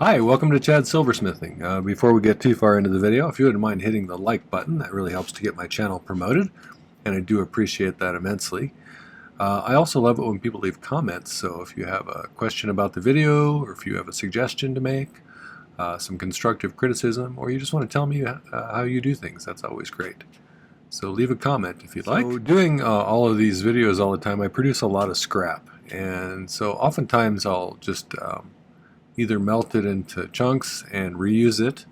Hi, welcome to Chad's Silversmithing. Before we get too far into the video, if you wouldn't mind hitting the like button, that really helps to get my channel promoted, and I do appreciate that immensely. I also love it when people leave comments, so if you have a question about the video, or if you have a suggestion to make, some constructive criticism, or you just want to tell me how you do things, that's always great. So leave a comment if you'd like. So doing all of these videos all the time, I produce a lot of scrap, and so oftentimes I'll just either melt it into chunks and reuse it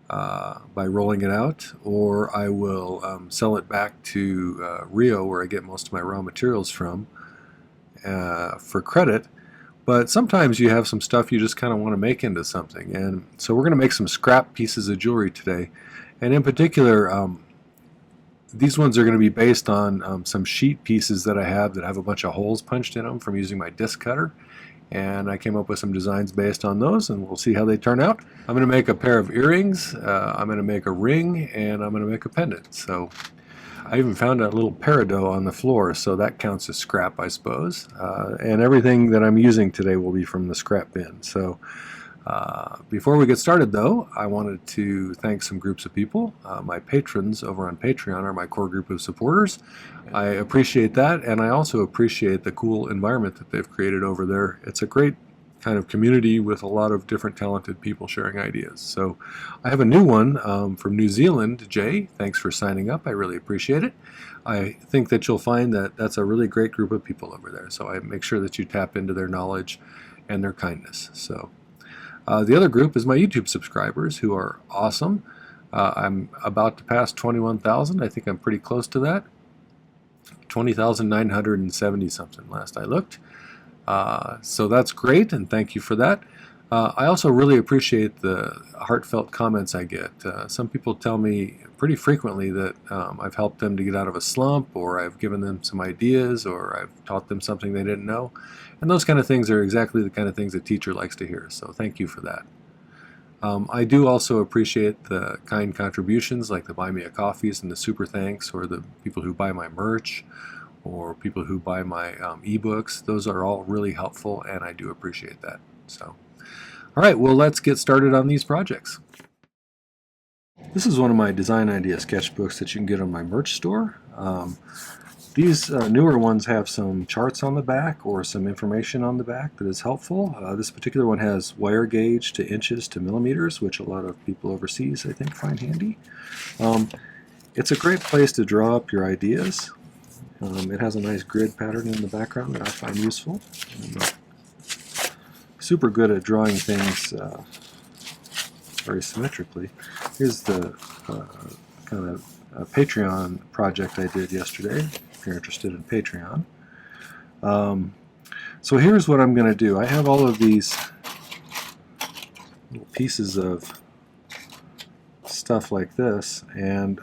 by rolling it out, or I will sell it back to Rio, where I get most of my raw materials from, for credit. But sometimes you have some stuff you just kind of want to make into something, and so we're going to make some scrap pieces of jewelry today. And in particular, these ones are going to be based on some sheet pieces that I have that have a bunch of holes punched in them from using my disc cutter. And I came up with some designs based on those, and we'll see how they turn out. I'm going to make a pair of earrings, I'm going to make a ring, and I'm going to make a pendant. So I even found a little peridot on the floor, so that counts as scrap, I suppose. And everything that I'm using today will be from the scrap bin. So before we get started, though, I wanted to thank some groups of people. My patrons over on Patreon are my core group of supporters. I appreciate that, and I also appreciate the cool environment that they've created over there. It's a great kind of community with a lot of different talented people sharing ideas. So I have a new one from New Zealand. Jay, thanks for signing up. I really appreciate it. I think that you'll find that that's a really great group of people over there. So I make sure that you tap into their knowledge and their kindness. So the other group is my YouTube subscribers, who are awesome. I'm about to pass 21,000. I think I'm pretty close to that. 20,970 something last I looked. So that's great, and thank you for that. I also really appreciate the heartfelt comments I get. Some people tell me pretty frequently that I've helped them to get out of a slump, or I've given them some ideas, or I've taught them something they didn't know. And those kind of things are exactly the kind of things a teacher likes to hear, so thank you for that. I do also appreciate the kind contributions, like the Buy Me a Coffees and the Super Thanks, or the people who buy my merch, or people who buy my ebooks. Those are all really helpful, and I do appreciate that. So, all right, well, let's get started on these projects. This is one of my design idea sketchbooks that you can get on my merch store. These newer ones have some charts on the back or some information on the back that is helpful. This particular one has wire gauge to inches to millimeters, which a lot of people overseas, I think, find handy. It's a great place to draw up your ideas. It has a nice grid pattern in the background that I find useful. I'm super good at drawing things very symmetrically. Here's the kind of Patreon project I did yesterday, if you're interested in Patreon. So here's what I'm going to do. I have all of these little pieces of stuff like this, and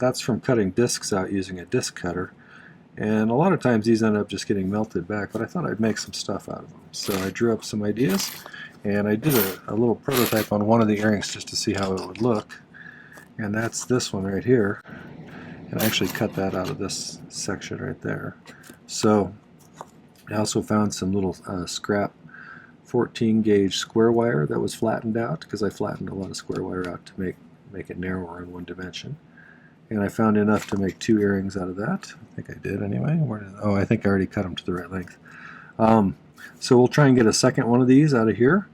that's from cutting discs out using a disc cutter. And a lot of times these end up just getting melted back, but I thought I'd make some stuff out of them. So I drew up some ideas, and I did a little prototype on one of the earrings just to see how it would look. And that's this one right here. And I actually cut that out of this section right there. So I also found some little scrap 14 gauge square wire that was flattened out, because I flattened a lot of square wire out to make it narrower in one dimension. And I found enough to make 2 earrings out of that. I think I did anyway. I think I already cut them to the right length. So we'll try and get a second one of these out of here.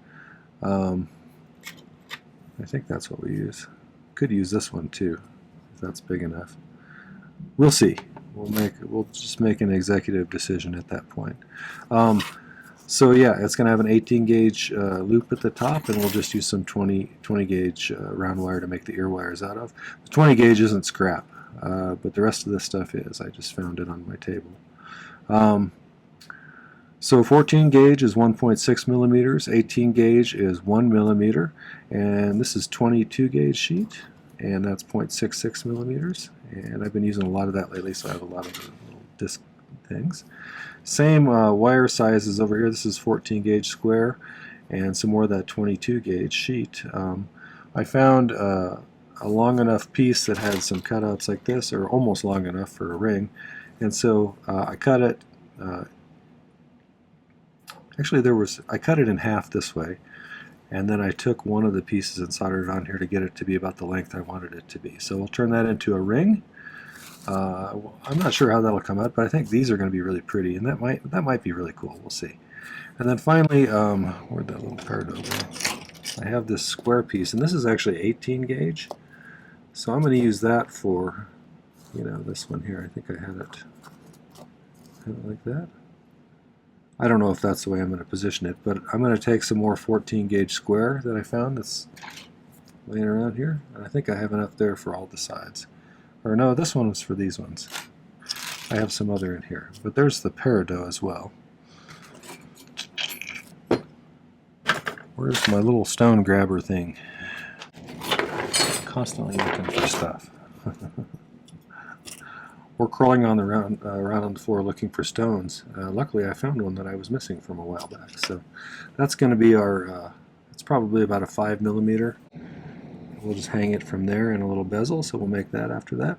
I think that's what we use. Could use this one too, if that's big enough. We'll see. We'll just make an executive decision at that point. So yeah, it's going to have an 18 gauge loop at the top, and we'll just use some 20 gauge round wire to make the ear wires out of. The 20 gauge isn't scrap, but the rest of this stuff is. I just found it on my table. So 14 gauge is 1.6 millimeters, 18 gauge is 1 millimeter, and this is 22 gauge sheet, and that's 0.66 millimeters. And I've been using a lot of that lately, so I have a lot of the little disc things. Same wire sizes over here. This is 14 gauge square, and some more of that 22 gauge sheet. I found a long enough piece that had some cutouts like this, or almost long enough for a ring, and so I cut it. Actually, I cut it in half this way, and then I took one of the pieces and soldered it on here to get it to be about the length I wanted it to be. So we'll turn that into a ring. I'm not sure how that'll come out, but I think these are going to be really pretty, and that might be really cool. We'll see. And then finally, where'd that little Peridot go? I have this square piece, and this is actually 18 gauge. So I'm going to use that for, this one here. I think I had it like that. I don't know if that's the way I'm going to position it, but I'm going to take some more 14 gauge square that I found that's laying around here, and I think I have enough there for all the sides. Or no, this one was for these ones. I have some other in here, but there's the Peridot as well. Where's my little stone grabber thing? Constantly looking for stuff. Or crawling on the around on the floor looking for stones. Luckily, I found one that I was missing from a while back. So that's going to be our. It's probably about a 5mm. We'll just hang it from there in a little bezel. So we'll make that after that.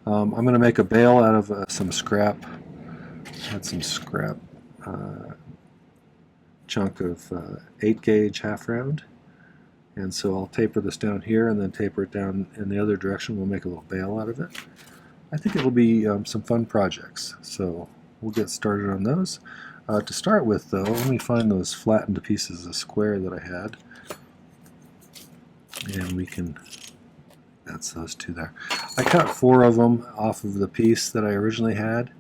I'm going to make a bail out of some scrap. I had some scrap chunk of 8 gauge half round. And so I'll taper this down here and then taper it down in the other direction. We'll make a little bail out of it. I think it'll be some fun projects, so we'll get started on those. To start with, though, let me find those flattened pieces of square that I had, and we can, that's those two there. I cut 4 of them off of the piece that I originally had,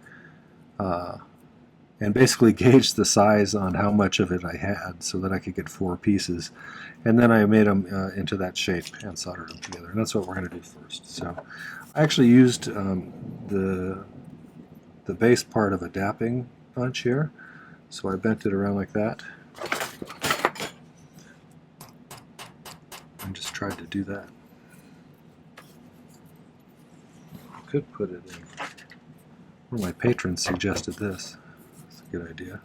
and basically gauged the size on how much of it I had so that I could get 4 pieces. And then I made them into that shape and soldered them together, and that's what we're going to do first. So I actually used the base part of a dapping punch here, so I bent it around like that and just tried to do that. I could put it in. One of my patrons suggested this. That's a good idea.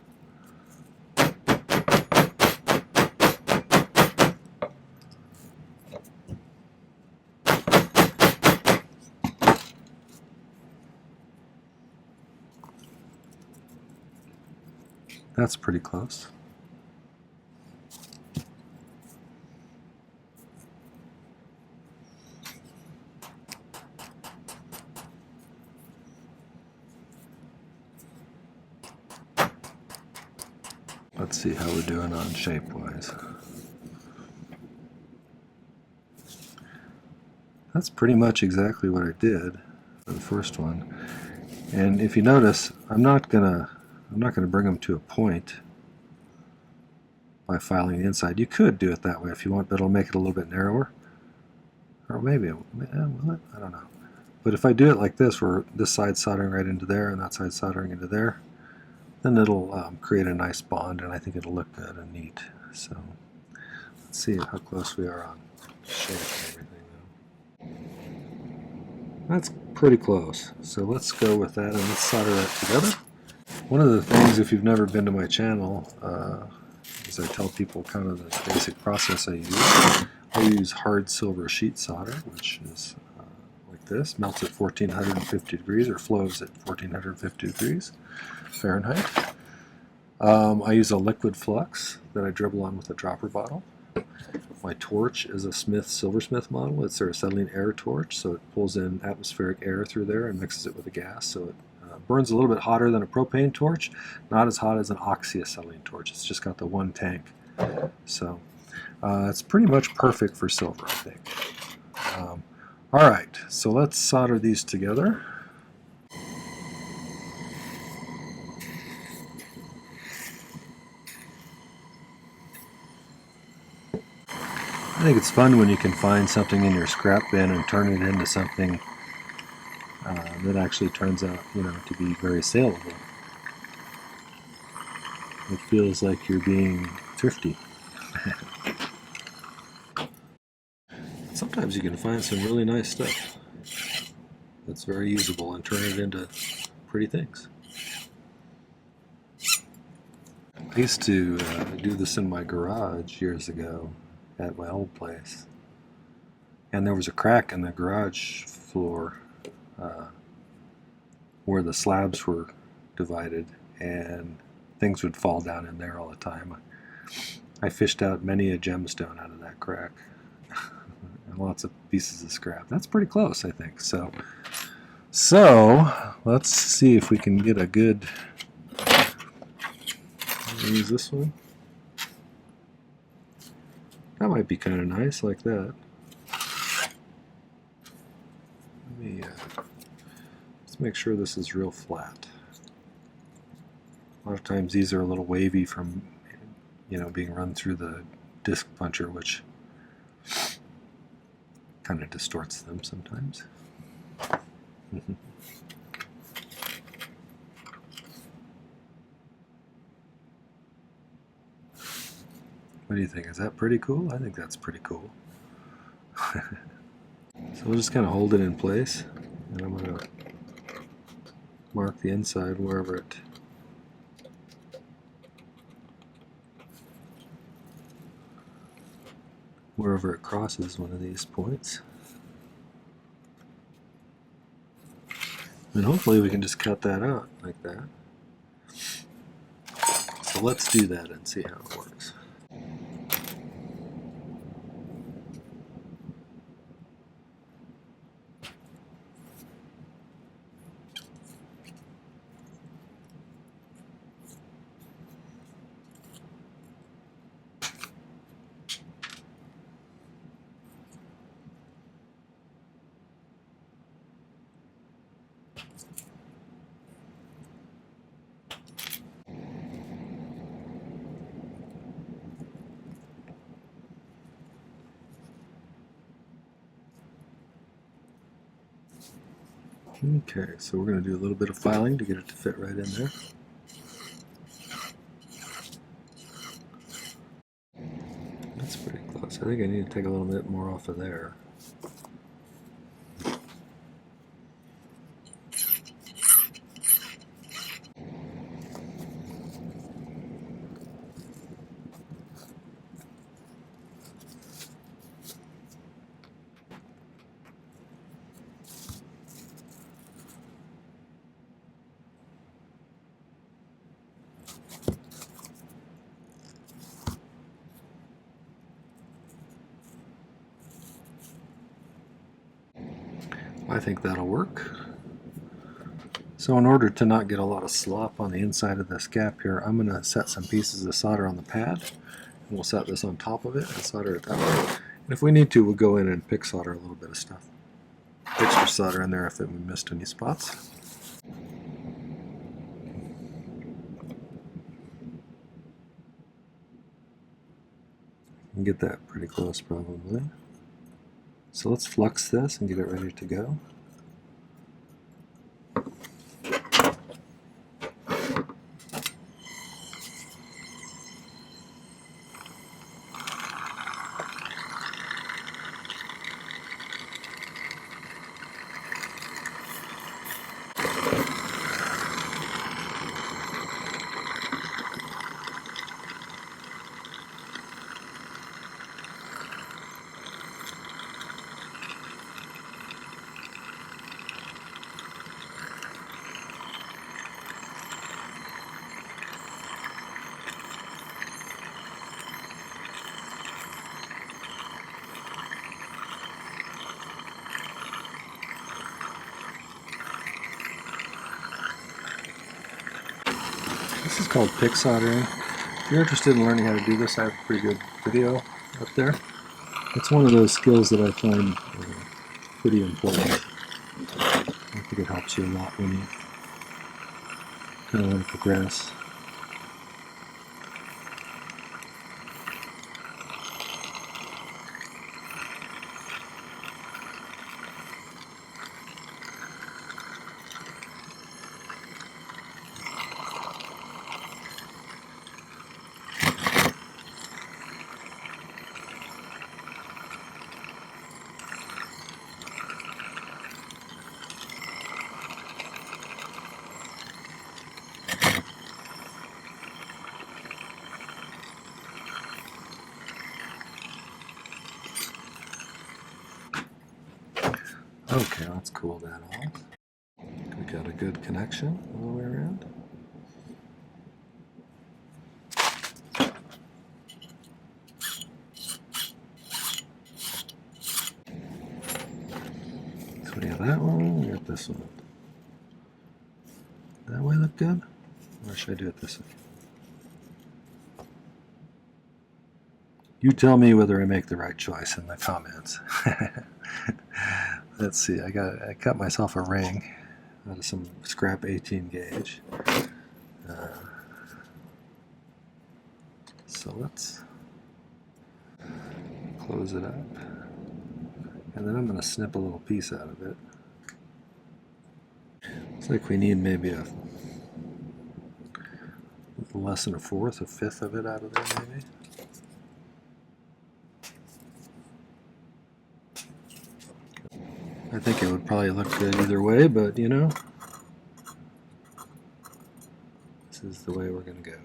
That's pretty close. Let's see how we're doing on shape-wise. That's pretty much exactly what I did for the first one. And if you notice, I'm not gonna bring them to a point by filing the inside. You could do it that way if you want, but it'll make it a little bit narrower. Or maybe will it? I don't know. But if I do it like this, where this side's soldering right into there and that side's soldering into there, then it'll create a nice bond, and I think it'll look good and neat. So let's see how close we are on shape and everything. That's pretty close. So let's go with that and let's solder that together. One of the things, if you've never been to my channel, is I tell people kind of the basic process I use. I use hard silver sheet solder, which is like this, melts at 1450 degrees or flows at 1450 degrees Fahrenheit. I use a liquid flux that I dribble on with a dropper bottle. My torch is a Silversmith model. It's their acetylene air torch, so it pulls in atmospheric air through there and mixes it with a gas, so it burns a little bit hotter than a propane torch, not as hot as an oxyacetylene torch. It's just got the one tank. So it's pretty much perfect for silver, I think. Alright, so let's solder these together. I think it's fun when you can find something in your scrap bin and turn it into something that actually turns out, to be very saleable. It feels like you're being thrifty. Sometimes you can find some really nice stuff that's very usable and turn it into pretty things. I used to do this in my garage years ago at my old place, and there was a crack in the garage floor where the slabs were divided, and things would fall down in there all the time. I fished out many a gemstone out of that crack. And lots of pieces of scrap. That's pretty close, I think. So let's see if we can get a good... Use this one. That might be kind of nice, like that. Let me, let's make sure this is real flat. A lot of times these are a little wavy from, being run through the disc puncher, which kind of distorts them sometimes. What do you think? Is that pretty cool? I think that's pretty cool. So we'll just kind of hold it in place, and I'm going to mark the inside wherever it crosses one of these points. And hopefully we can just cut that out like that. So let's do that and see how it works. Okay, so we're going to do a little bit of filing to get it to fit right in there. That's pretty close. I think I need to take a little bit more off of there. I think that'll work. So in order to not get a lot of slop on the inside of this gap here, I'm going to set some pieces of solder on the pad. And we'll set this on top of it and solder it that way. And if we need to, we'll go in and pick solder a little bit of stuff. Extra solder in there if we missed any spots. You can get that pretty close probably. So let's flux this and get it ready to go. This is called pick soldering. If you're interested in learning how to do this, I have a pretty good video up there. It's one of those skills that I find pretty important. I think it helps you a lot when you kind of want to progress. Okay, let's cool that off. We got a good connection all the way around. We got that one, we got this one. That way look good? Or should I do it this way? You tell me whether I make the right choice in the comments. Let's see, I cut myself a ring out of some scrap 18 gauge. So let's close it up. And then I'm going to snip a little piece out of it. Looks like we need maybe a less than a fourth, a fifth of it out of there maybe. I think it would probably look good either way, but you know, this is the way we're going to go.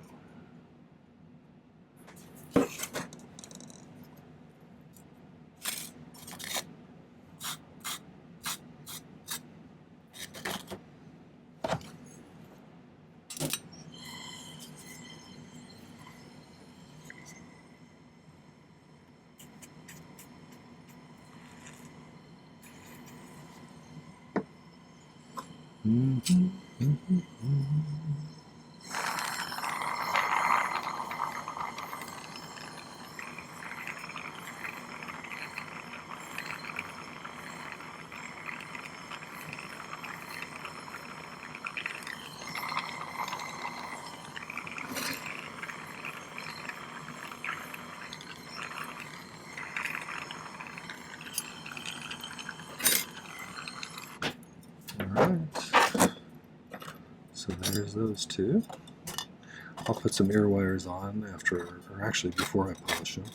Alright, so there's those two. I'll put some ear wires on after, or actually before I polish them.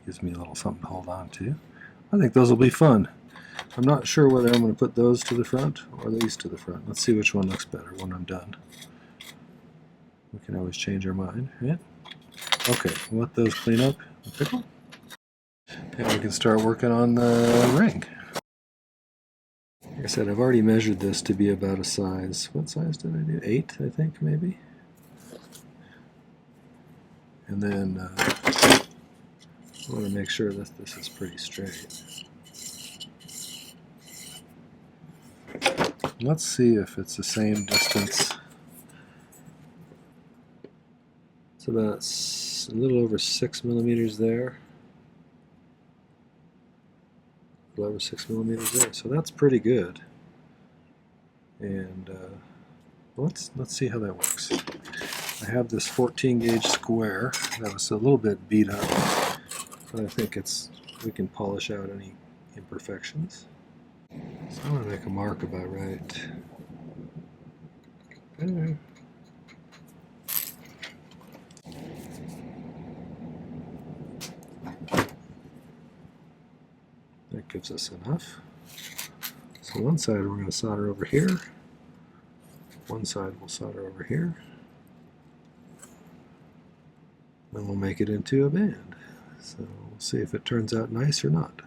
Gives me a little something to hold on to. I think those will be fun. I'm not sure whether I'm going to put those to the front or these to the front. Let's see which one looks better when I'm done. We can always change our mind, right? Okay, we'll let those clean up and pickle. And we can start working on the ring. Like I said, I've already measured this to be about a size. What size did I do? 8, I think, maybe. And then I want to make sure that this is pretty straight. Let's see if it's the same distance. It's about a little over 6 millimeters there. Over 6 millimeters there, so that's pretty good. And let's see how that works. I have this 14 gauge square that was a little bit beat up, but I think we can polish out any imperfections. So I'm going to make a mark about right. Okay. That gives us enough. So one side we're going to solder over here. One side we'll solder over here. Then we'll make it into a band. So we'll see if it turns out nice or not.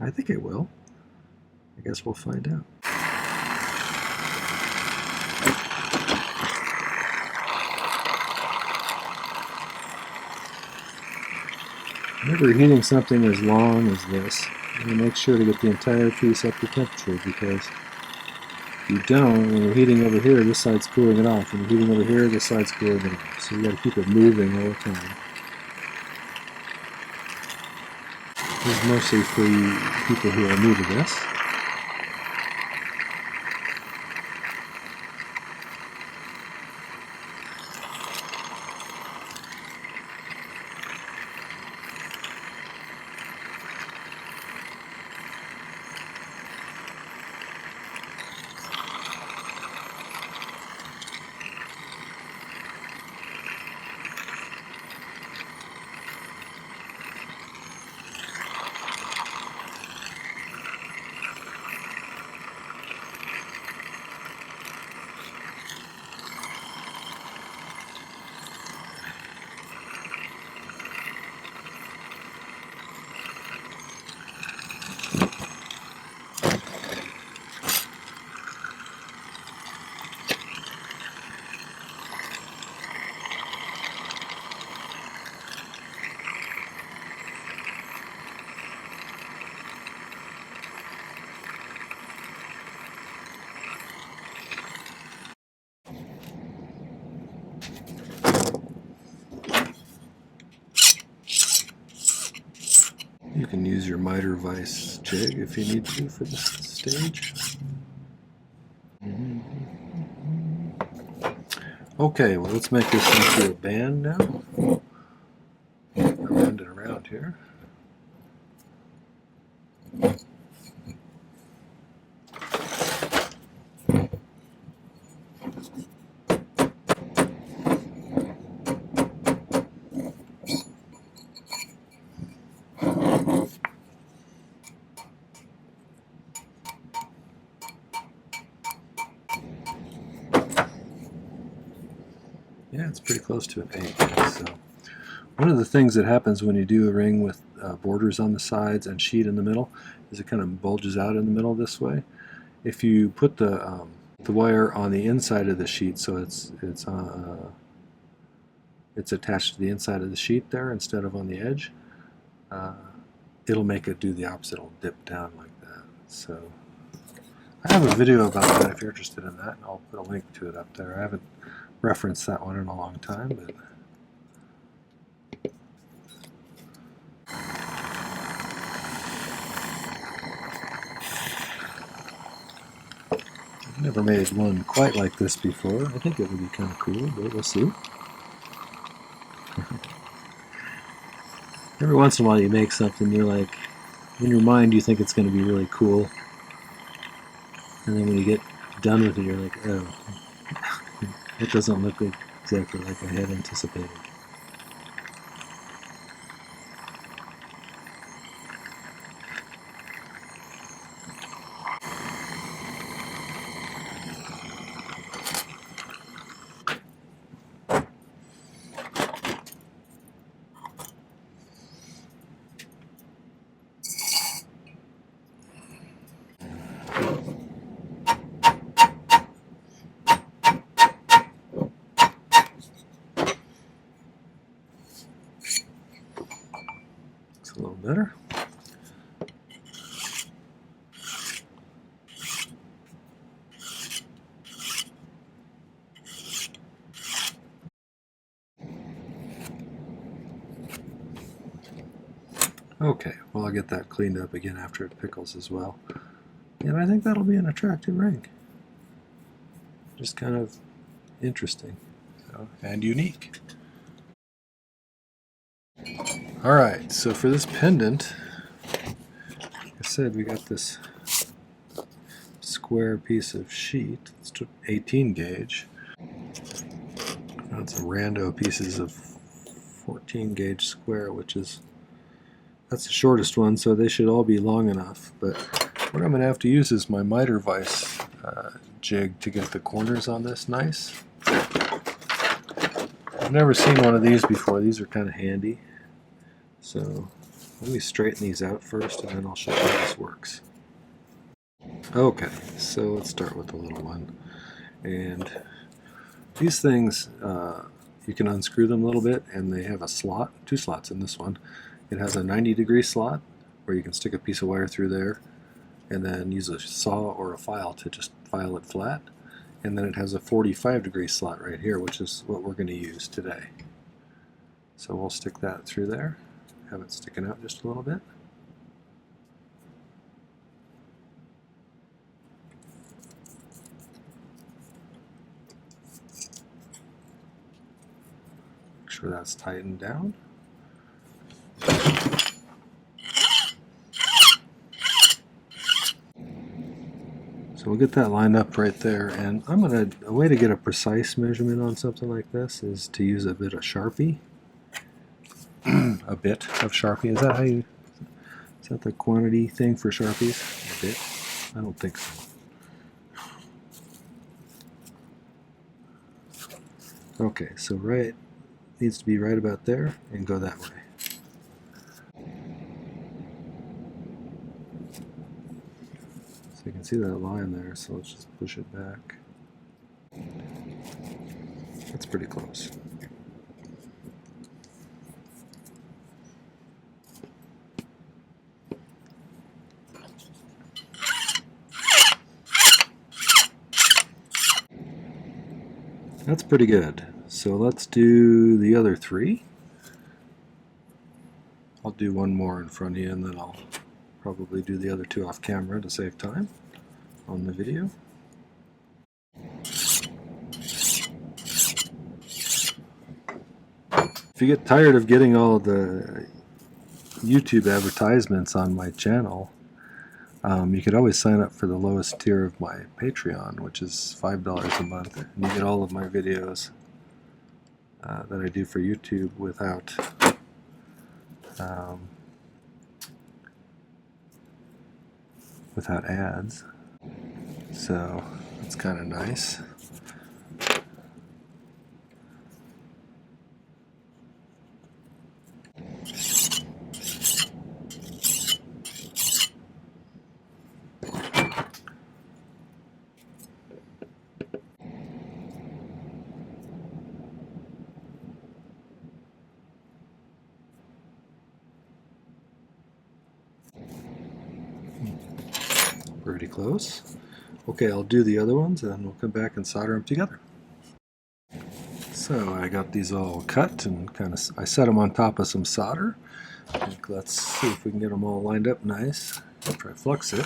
I think it will. I guess we'll find out. Whenever you're heating something as long as this, you want to make sure to get the entire piece up to temperature, because if you don't, when you're heating over here, this side's cooling it off. When you're heating over here, this side's cooling it off. So you got to keep it moving all the time. This is mostly for you people who are new to this. can use your miter vise jig if you need to for this stage. Okay, well, let's make this into a band now. Around and around here. Yeah, it's pretty close to an 8. So, one of the things that happens when you do a ring with borders on the sides and sheet in the middle is it kind of bulges out in the middle this way. If you put the wire on the inside of the sheet, so it's attached to the inside of the sheet there instead of on the edge, it'll make it do the opposite. It'll dip down like that. So I have a video about that if you're interested in that, and I'll put a link to it up there. I haven't referenced that one in a long time, but I've never made one quite like this before. I think it would be kind of cool, but we'll see. Every once in a while you make something, you're like, in your mind you think it's going to be really cool, and then when you get done with it you're like, oh, it doesn't look exactly like I had anticipated. A little better. Okay, well, I'll get that cleaned up again after it pickles as well. And I think that'll be an attractive ring. Just kind of interesting, and unique. Alright, so for this pendant, like I said, we got this square piece of sheet. It's 18 gauge. That's a rando pieces of 14 gauge square, which is, that's the shortest one, so they should all be long enough. But what I'm going to have to use is my miter vise jig to get the corners on this nice. I've never seen one of these before. These are kind of handy. So let me straighten these out first, and then I'll show you how this works. Okay, so let's start with the little one. And these things, you can unscrew them a little bit, and they have a slot, 2 slots in this one. It has a 90-degree slot where you can stick a piece of wire through there and then use a saw or a file to just file it flat. And then it has a 45-degree slot right here, which is what we're going to use today. So we'll stick that through there, have it sticking out just a little bit. Make sure that's tightened down. So we'll get that lined up right there, and a way to get a precise measurement on something like this is to use a bit of Sharpie. A bit of Sharpie, is that how you, is that the quantity thing for Sharpies? A bit? I don't think so. Okay, so right, needs to be right about there, and go that way. So you can see that line there, so let's just push it back. That's pretty close. That's pretty good. So let's do the other 3. I'll do one more in front of you, and then I'll probably do the other two off camera to save time on the video. If you get tired of getting all the YouTube advertisements on my channel, you could always sign up for the lowest tier of my Patreon, which is $5 a month, and you get all of my videos that I do for YouTube without ads. So it's kind of nice. Pretty close. Okay, I'll do the other ones and we'll come back and solder them together. So I got these all cut and I set them on top of some solder. Let's see if we can get them all lined up nice. I'll try to flux it.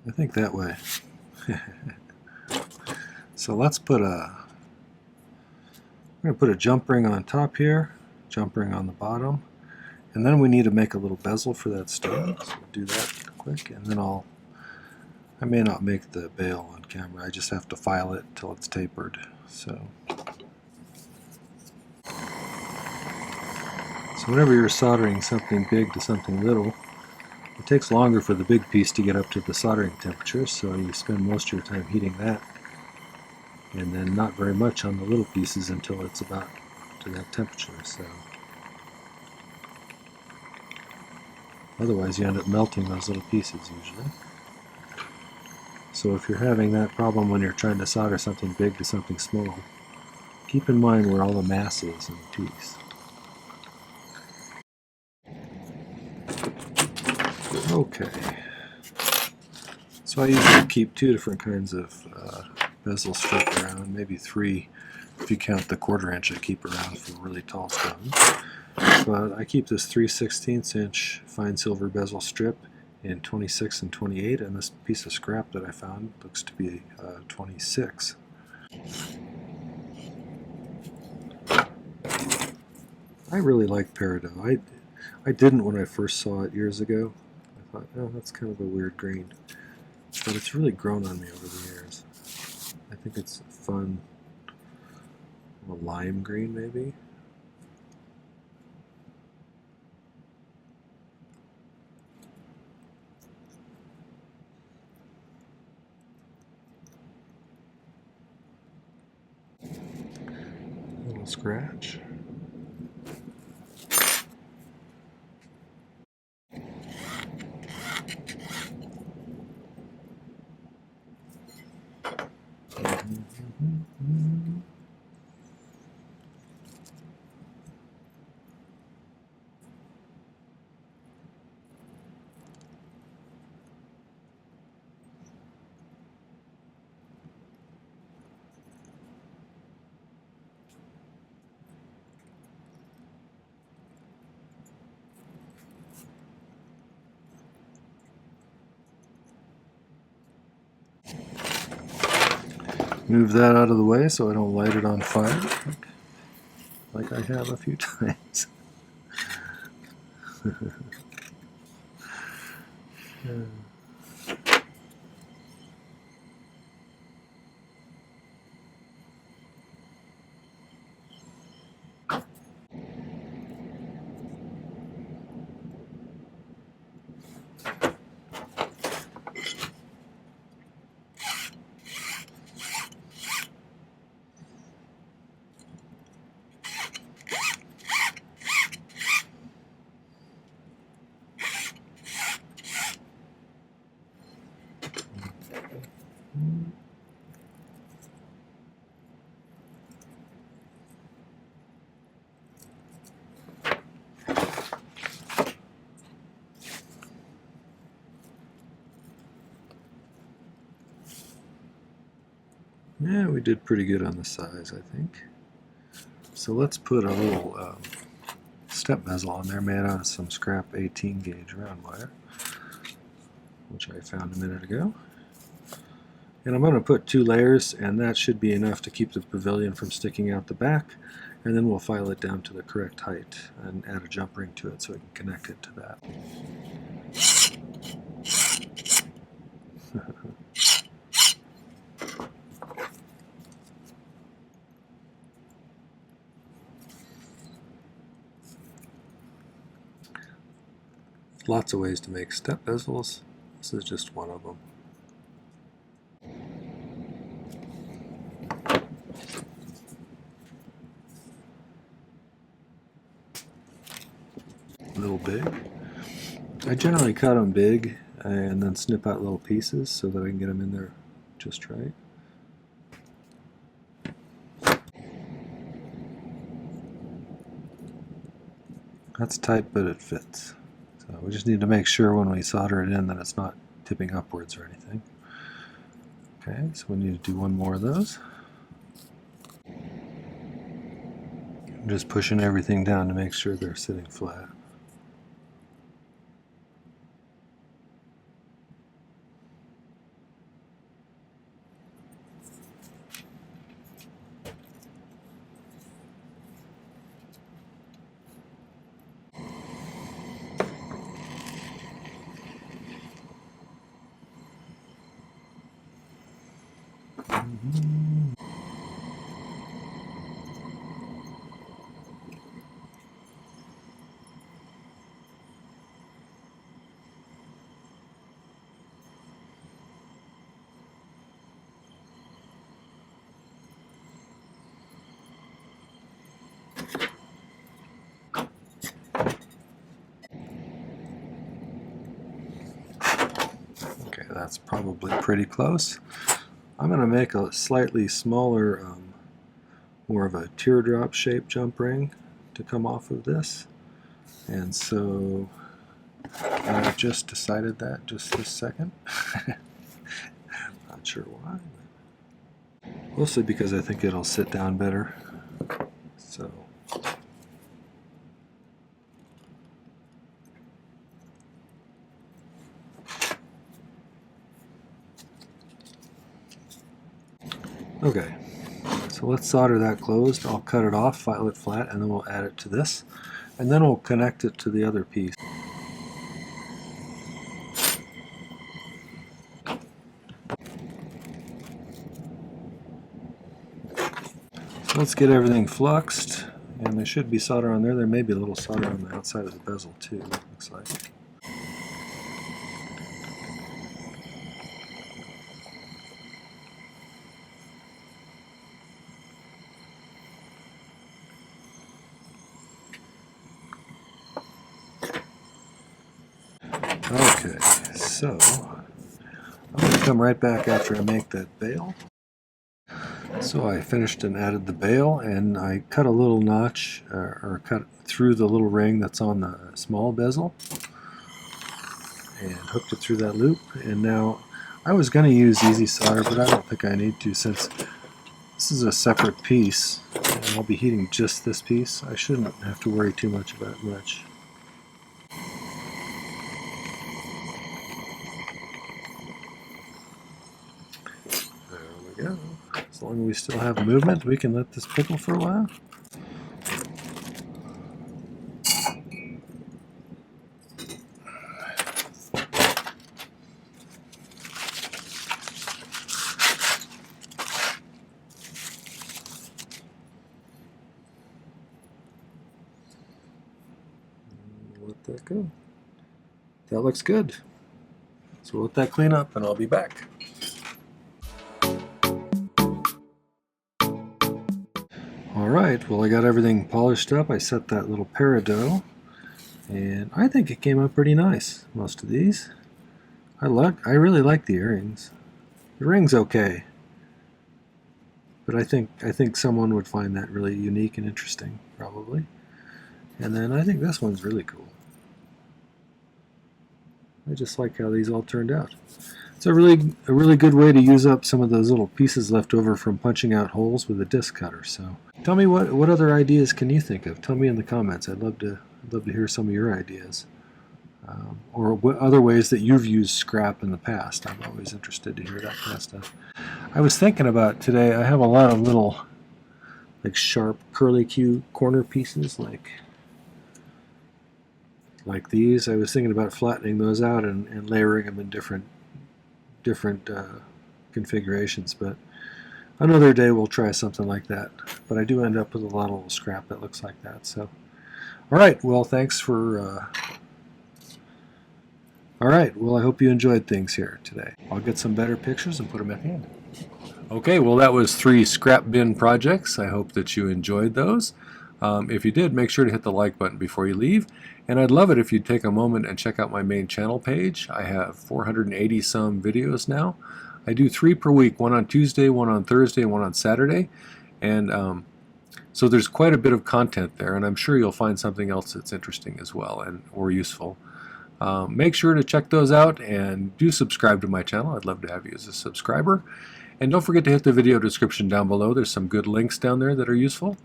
I think that way. So let's put I'm going to put a jump ring on top here, jump ring on the bottom, and then we need to make a little bezel for that stone. So we'll do that quick, and then I may not make the bail on camera. I just have to file it until it's tapered. So whenever you're soldering something big to something little, it takes longer for the big piece to get up to the soldering temperature, so you spend most of your time heating that, and then not very much on the little pieces until it's about to that temperature. So otherwise you end up melting those little pieces usually. So if you're having that problem when you're trying to solder something big to something small, keep in mind where all the mass is in the piece. Okay, so I usually keep two different kinds of bezel strip around, maybe three if you count the 1/4 inch I keep around for really tall stones. But I keep this 3/16 inch fine silver bezel strip in 26 and 28, and this piece of scrap that I found looks to be 26. I really like Peridot. I didn't when I first saw it years ago. I thought, oh, that's kind of a weird green. But it's really grown on me over the years. I think it's fun. A lime green, maybe? A little scratch. Move that out of the way so I don't light it on fire, like I have a few times. Yeah, we did pretty good on the size, I think. So let's put a little step bezel on there made out of some scrap 18 gauge round wire, which I found a minute ago. And I'm going to put 2 layers, and that should be enough to keep the pavilion from sticking out the back. And then we'll file it down to the correct height and add a jump ring to it so we can connect it to that. Lots of ways to make step bezels. This is just one of them. A little big. I generally cut them big and then snip out little pieces so that I can get them in there just right. That's tight, but it fits. So we just need to make sure when we solder it in that it's not tipping upwards or anything. Okay, so we need to do one more of those. I'm just pushing everything down to make sure they're sitting flat. Okay, that's probably pretty close. I'm going to make a slightly smaller, more of a teardrop shaped jump ring to come off of this. And so I just decided that just this second. Not sure why. Mostly because I think it'll sit down better. So okay, so let's solder that closed. I'll cut it off, file it flat, and then we'll add it to this. And then we'll connect it to the other piece. So let's get everything fluxed. And there should be solder on there. There may be a little solder on the outside of the bezel too, it looks like. Okay, so I'm going to come right back after I make that bail. So I finished and added the bail, and I cut a little notch, or cut through the little ring that's on the small bezel, and hooked it through that loop. And now I was going to use easy solder, but I don't think I need to since this is a separate piece, and I'll be heating just this piece. I shouldn't have to worry too much about much. There we go. As long as we still have movement, we can let this pickle for a while. Let that go. That looks good. So we'll let that clean up and I'll be back. Alright, well I got everything polished up. I set that little Peridot, and I think it came out pretty nice, most of these. I really like the earrings. The ring's okay, but I think someone would find that really unique and interesting, probably. And then I think this one's really cool. I just like how these all turned out. It's a really good way to use up some of those little pieces left over from punching out holes with a disc cutter. So tell me what other ideas can you think of? Tell me in the comments. I'd love to hear some of your ideas. Or what other ways that you've used scrap in the past. I'm always interested to hear that kind of stuff. I was thinking about today, I have a lot of little like sharp curly Q corner pieces like these. I was thinking about flattening those out and layering them in different configurations, but another day we'll try something like that. But I do end up with a lot of little scrap that looks like that. So, all right, well, thanks for all right, well, I hope you enjoyed things here today. I'll get some better pictures and put them at the end. Okay, well, that was 3 scrap bin projects. I hope that you enjoyed those. If you did, make sure to hit the like button before you leave. And I'd love it if you'd take a moment and check out my main channel page. I have 480 some videos now. I do 3 per week, one on Tuesday, one on Thursday, and one on Saturday. And so there's quite a bit of content there, and I'm sure you'll find something else that's interesting as well or useful. Make sure to check those out and do subscribe to my channel. I'd love to have you as a subscriber. And don't forget to hit the video description down below. There's some good links down there that are useful.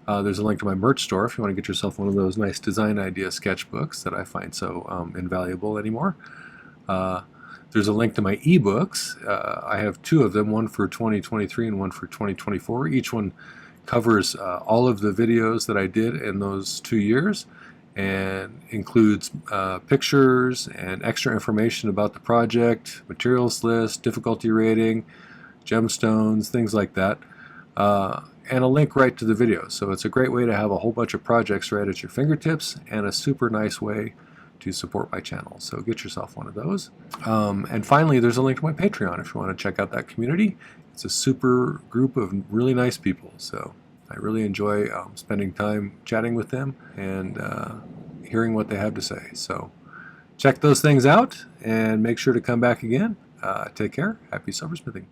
There's a link to my merch store if you want to get yourself one of those nice design idea sketchbooks that I find so invaluable anymore. There's a link to my ebooks. I have 2 of them, one for 2023 and one for 2024. Each one covers all of the videos that I did in those 2 years and includes pictures and extra information about the project, materials list, difficulty rating, gemstones, things like that. And a link right to the video. So it's a great way to have a whole bunch of projects right at your fingertips and a super nice way to support my channel. So get yourself one of those. And finally, there's a link to my Patreon if you want to check out that community. It's a super group of really nice people. So I really enjoy spending time chatting with them and hearing what they have to say. So check those things out and make sure to come back again. Take care. Happy silversmithing.